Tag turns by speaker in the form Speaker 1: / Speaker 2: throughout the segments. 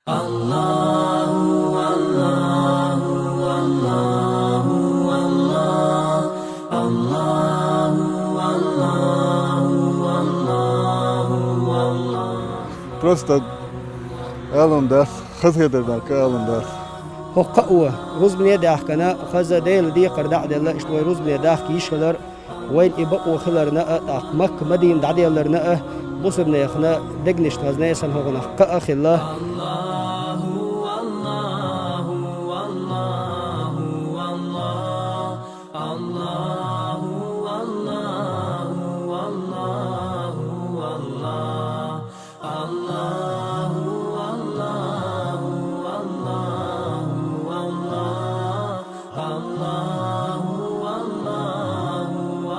Speaker 1: الله الله الله الله الله الله الله.
Speaker 2: Просто alındas, xızgıdırdan alındas.
Speaker 3: هقوة رز بني داخ كنا خزا ديل دي قردع ديلا اشتوي رز بني داخ كيش خلر وين إبقوا خلر نأ أقمك مدين دعدي اللر نأ بص بني خنا دقنش تغزنا يسن هغنا قا أخي الله.
Speaker 1: الله الله الله الله الله الله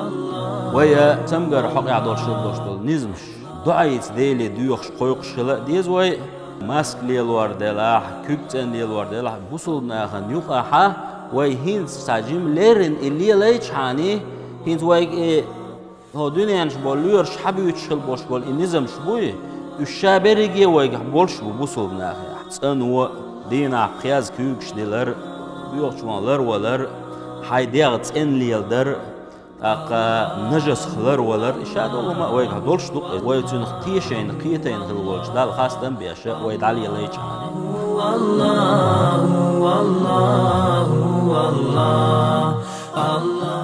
Speaker 1: الله
Speaker 4: ويا سمجر حق يعدل شو دوشتول نزمش دعيت ديلي ديوخش قويقش خلا ديز وي ماسك ليلوار ديلاح كوكتن ليلوار ديلاح بوصل ناخن يوخاحا وي هين ساجيم ليرن اللي ليش حاني هين وي هو دنيا بوليور شحبي وتشل بوش بول النظام شبوي الشابرجي وي بولش بوصل ناخي تنو دينا قياز كوكش ديلر بيوخش مالر ولر حيديغت ان ليلدر أقا نجس خلر ولر إشاد والله ما ويك هدولش دق ويتون خطيشين قيتين خلولش دال خاصة بيشة ويدعلي ليش عاني
Speaker 1: الله الله الله الله